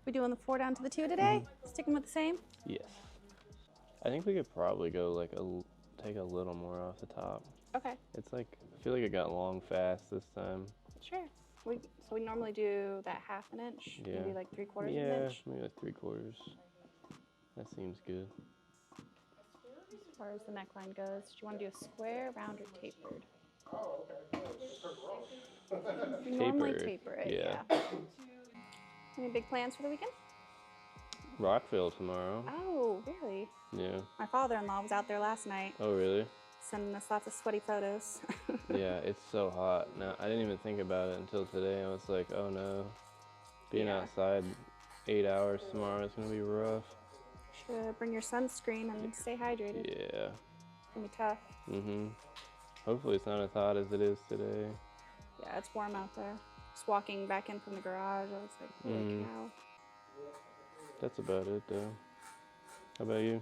We doing the 4 down to the 2 today? Sticking with the same? Yes. I think we could probably go like take a little more off the top. Okay. It's like, I feel like it got long fast this time. Sure. So we normally do that 1/2 inch, Yeah. maybe like 3/4 of an Yeah, inch. maybe like 3/4. That seems good. As far as the neckline goes, do you want to do a square, round, or tapered? We normally taper it, yeah. Any big plans for the weekend? Rockville tomorrow. Oh, really? Yeah. My father-in-law was out there last night. Oh, really? Sending us lots of sweaty photos. Yeah, it's so hot. Now, I didn't even think about it until today. I was like, oh no. Being outside 8 hours tomorrow is going to be rough. Should bring your sunscreen and stay hydrated. Yeah. It's going to be tough. Mm-hmm. Hopefully it's not as hot as it is today. Yeah, it's warm out there. Just walking back in from the garage, I was like, holy cow. That's about it, though. How about you?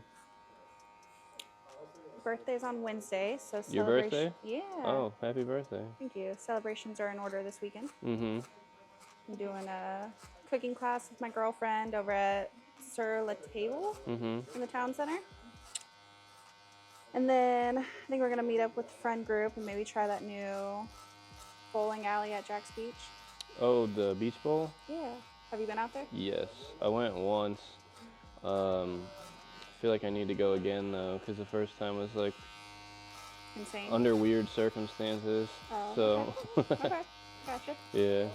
Birthday's on Wednesday, so Your birthday? Yeah. Oh, happy birthday. Thank you. Celebrations are in order this weekend. Mm-hmm. I'm doing a cooking class with my girlfriend over at Sur La Table in the town center. And then I think we're going to meet up with the friend group and maybe try that new bowling alley at Jack's Beach. Oh, the beach bowl? Yeah. Have you been out there? Yes. I went once. I feel like I need to go again, though, because the first time was, like, insane. Under weird circumstances. Oh, so. Okay. Gotcha. Yeah.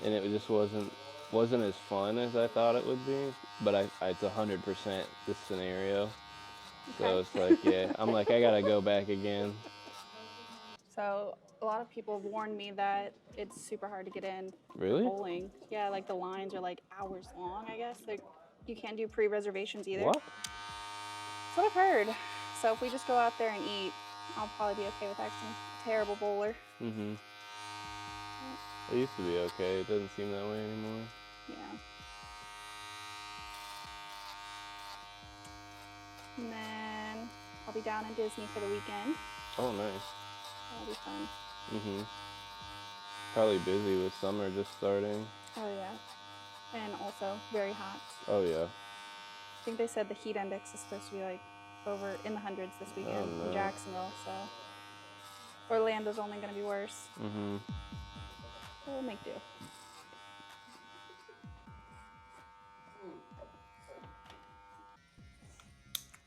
And it just wasn't as fun as I thought it would be, but it's 100% this scenario. Okay. So it's like, yeah, I'm like, I gotta go back again. So a lot of people have warned me that it's super hard to get in. Really? Bowling. Yeah, like the lines are like hours long, I guess. Like you can't do pre-reservations either. What? That's what I've heard. So if we just go out there and eat, I'll probably be okay with acting a terrible bowler. Mm-hmm. It used to be okay. It doesn't seem that way anymore. Yeah. And then I'll be down in Disney for the weekend. Oh, nice. That'll be fun. Mm-hmm. Probably busy with summer just starting. Oh, yeah. And also very hot. Oh, yeah. I think they said the heat index is supposed to be like over in the hundreds this weekend in Jacksonville, so Orlando's only going to be worse. Mm-hmm. We'll make do.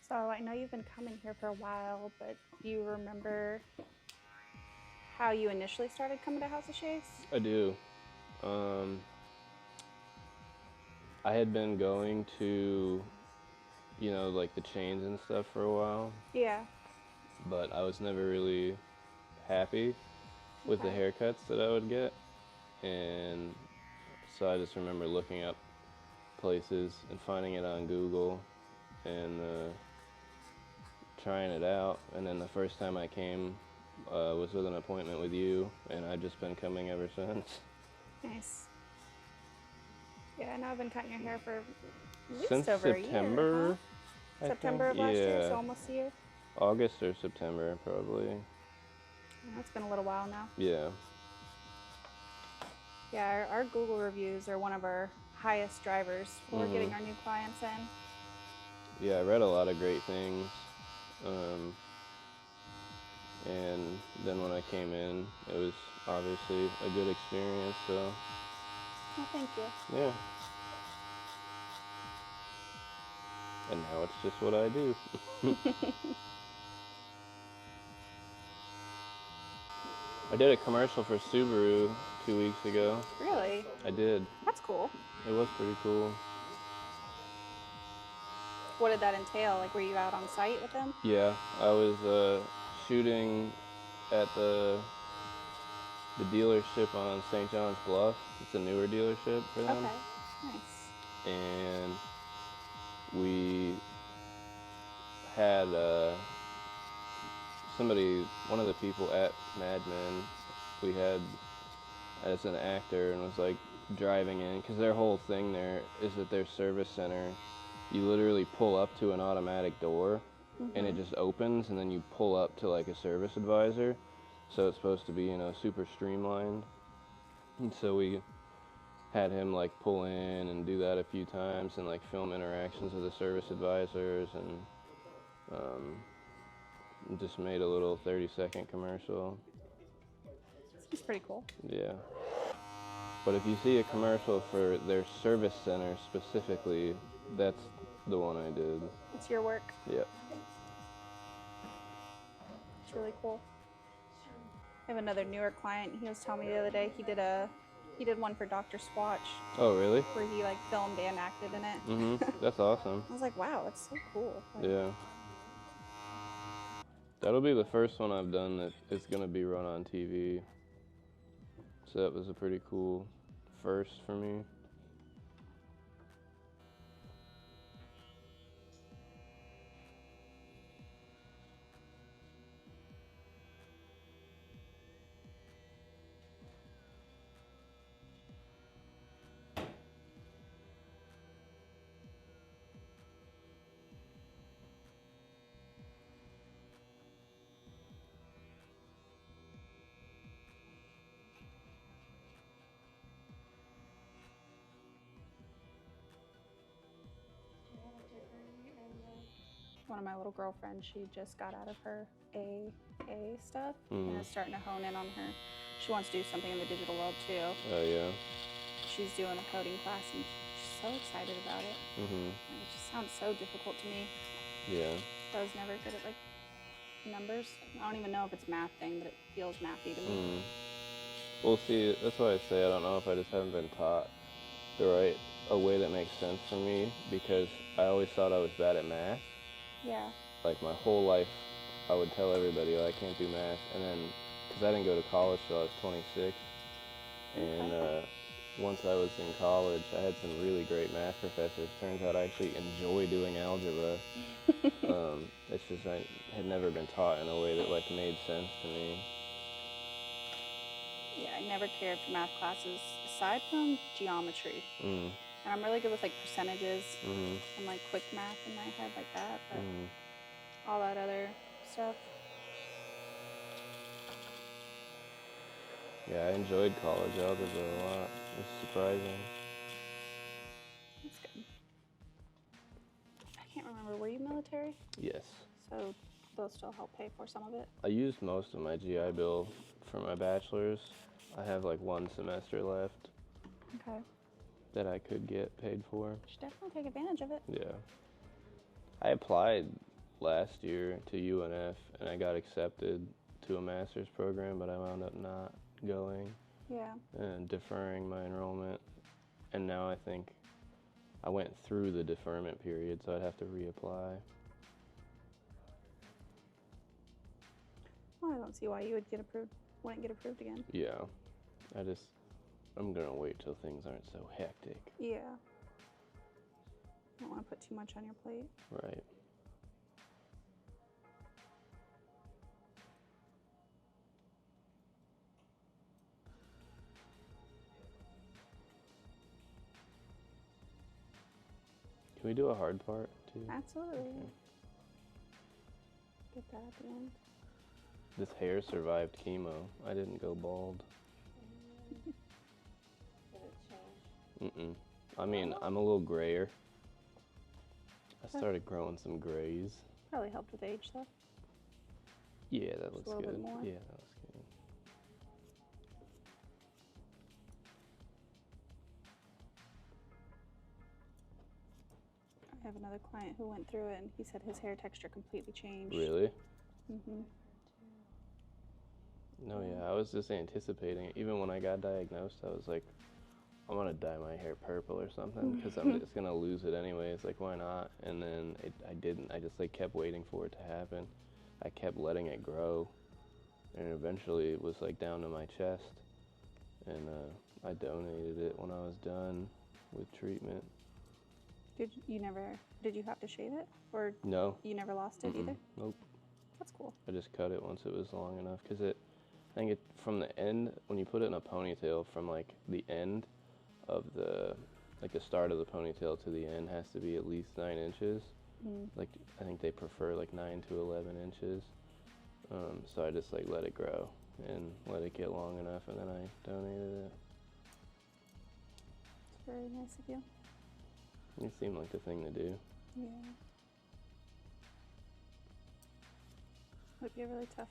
So I know you've been coming here for a while, but do you remember how you initially started coming to House of Shaves? I do. I had been going to, like the chains and stuff for a while. Yeah. But I was never really happy with the haircuts that I would get. And so I just remember looking up places and finding it on Google and trying it out. And then the first time I came was with an appointment with you, and I've just been coming ever since. Nice. Yeah, I know I've been cutting your hair for at least since over September, a year. Huh? September of last year, so almost a year. August or September, probably. It's been a little while now. Yeah. Yeah, our Google reviews are one of our highest drivers for getting our new clients in. Yeah, I read a lot of great things. And then when I came in, it was obviously a good experience, so. Well, thank you. Yeah. And now it's just what I do. I did a commercial for Subaru 2 weeks ago. Really? I did. That's cool. It was pretty cool. What did that entail? Like, were you out on site with them? Yeah, I was shooting at the dealership on St. John's Bluff. It's a newer dealership for them. Okay, nice. And we had one of the people at Mad Men, we had as an actor, and was like driving in, because their whole thing there is that their service center, you literally pull up to an automatic door and it just opens, and then you pull up to like a service advisor. So it's supposed to be, super streamlined. And so we had him like pull in and do that a few times and like film interactions with the service advisors, and just made a little 30-second commercial. It's pretty cool. Yeah. But if you see a commercial for their service center specifically, that's the one I did. It's your work. Yep. It's really cool. I have another newer client. He was telling me the other day he did one for Dr. Swatch. Oh, really? Where he like filmed and acted in it. That's awesome. I was like, wow, that's so cool. Like, yeah. That'll be the first one I've done that is going to be run on TV. So that was a pretty cool first for me. one of my little girlfriends, she just got out of her AA stuff and is starting to hone in on her. She wants to do something in the digital world too. Oh, yeah. She's doing a coding class and she's so excited about it. And it just sounds so difficult to me. Yeah. I was never good at like numbers. I don't even know if it's a math thing, but it feels mathy to me. Well, see, that's why I say I don't know if I just haven't been taught a way that makes sense for me, because I always thought I was bad at math. Yeah. Like my whole life, I would tell everybody, oh, I can't do math. And then, because I didn't go to college till I was 26, and once I was in college, I had some really great math professors. Turns out I actually enjoy doing algebra. It's just I had never been taught in a way that like made sense to me. Yeah, I never cared for math classes aside from geometry. And I'm really good with like percentages and like quick math in my head like that, but all that other stuff. Yeah, I enjoyed college algebra a lot. It was surprising. That's good. I can't remember, were you military? Yes. So those still help pay for some of it? I used most of my GI Bill for my bachelor's. I have like one semester left. Okay. That I could get paid for. You should definitely take advantage of it. Yeah. I applied last year to UNF and I got accepted to a master's program, but I wound up not going. Yeah. And deferring my enrollment. And now I think I went through the deferment period, so I'd have to reapply. Well, I don't see why you would wouldn't get approved again. Yeah. I'm gonna wait till things aren't so hectic. Yeah. Don't want to put too much on your plate. Right. Can we do a hard part too? Absolutely. Okay. Get that at the end. This hair survived chemo. I didn't go bald. I mean, I'm a little grayer. I started growing some grays. Probably helped with age though. Yeah, that looks a little good. bit more. Yeah, that looks good. I have another client who went through it and he said his hair texture completely changed. Really? Mhm. No, yeah, I was just anticipating it. Even when I got diagnosed, I was like, I'm gonna dye my hair purple or something because I'm just gonna lose it anyways. Like, why not? And then I didn't. I just like kept waiting for it to happen. I kept letting it grow, and eventually it was like down to my chest. And I donated it when I was done with treatment. Did you have to shave it, or No. you never lost it either? Nope. That's cool. I just cut it once it was long enough because I think from the end, when you put it in a ponytail, from like the end of the start of the ponytail to the end has to be at least 9 inches. Like, I think they prefer like 9 to 11 inches. So I just like let it grow and let it get long enough, and then I donated it. Very nice of you. You seem like the thing to do. Yeah. Would be a really tough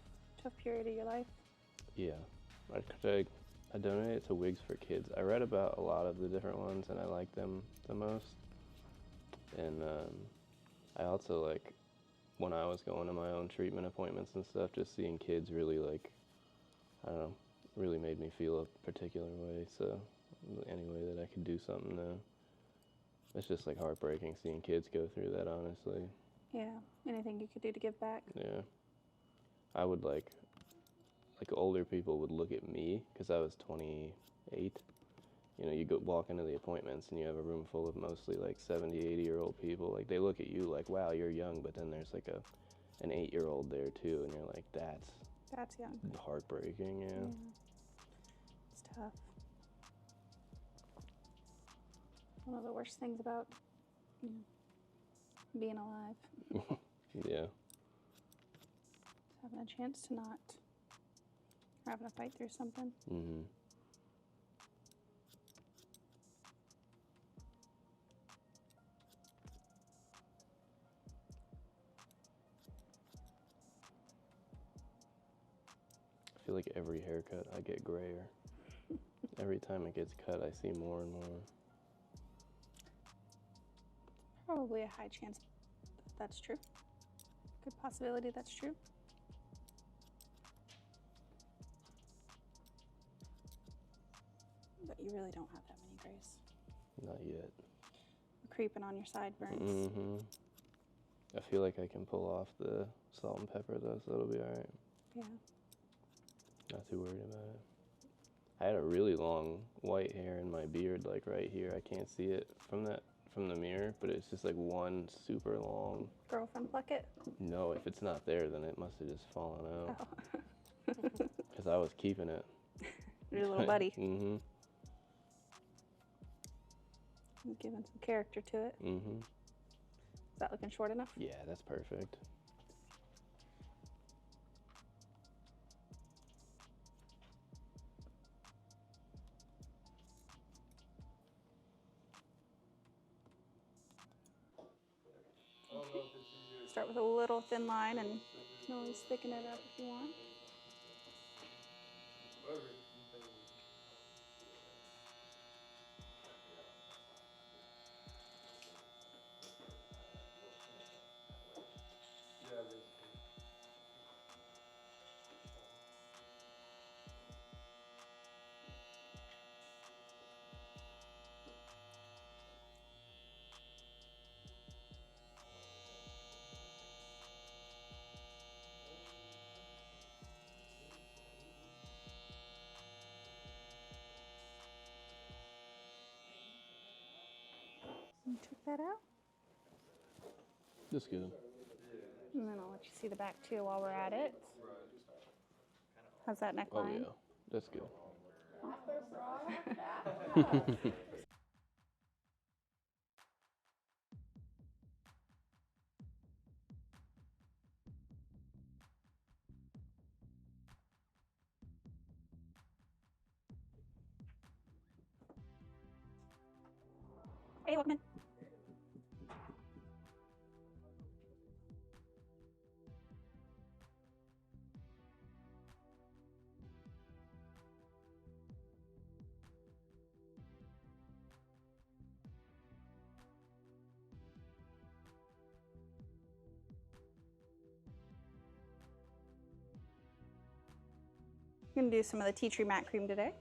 period of your life. Yeah. I donated to Wigs for Kids. I read about a lot of the different ones, and I like them the most. And I also like, when I was going to my own treatment appointments and stuff, just seeing kids really, like, I don't know, really made me feel a particular way. So any way that I could do something it's just like heartbreaking seeing kids go through that, honestly. Yeah. Anything you could do to give back? Yeah. I would like older people would look at me because I was 28. You know, you walk into the appointments and you have a room full of mostly like 70, 80-year-old people. Like, they look at you like, wow, you're young, but then there's like an 8-year-old there too, and you're like, that's young. Heartbreaking. Yeah. It's tough. One of the worst things about being alive. Yeah. Having a chance to not, or having to fight through something. Mm-hmm. I feel like every haircut I get grayer. Every time it gets cut, I see more and more. Probably a high chance that's true. Good possibility that's true. But you really don't have that many grays. Not yet. You're creeping on your sideburns. Mm-hmm. I feel like I can pull off the salt and pepper though, so it'll be alright. Yeah. Not too worried about it. I had a really long white hair in my beard, like right here. I can't see it from the mirror, but it's just like one super long. Girlfriend pluck it? No, if it's not there, then it must have just fallen out. Oh. Because I was keeping it. Your little buddy. Mm-hmm. He's giving some character to it. Mm-hmm. Is that looking short enough? Yeah, that's perfect. Start with a little thin line and you can always thicken it up if you want. Check that out. That's good. And then I'll let you see the back too while we're at it. How's that neckline? Oh yeah, that's good. Hey, welcome in. I'm going to do some of the tea tree matte cream today.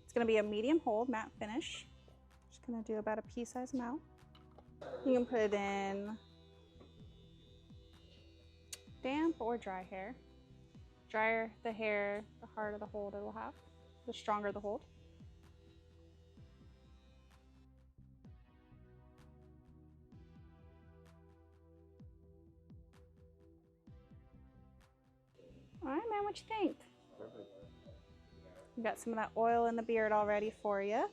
It's going to be a medium hold matte finish. Just going to do about a pea-sized amount. You can put it in damp or dry hair. Drier the hair, the harder the hold it will have, the stronger the hold. All right, man, what you think? Perfect. We got some of that oil in the beard already for you.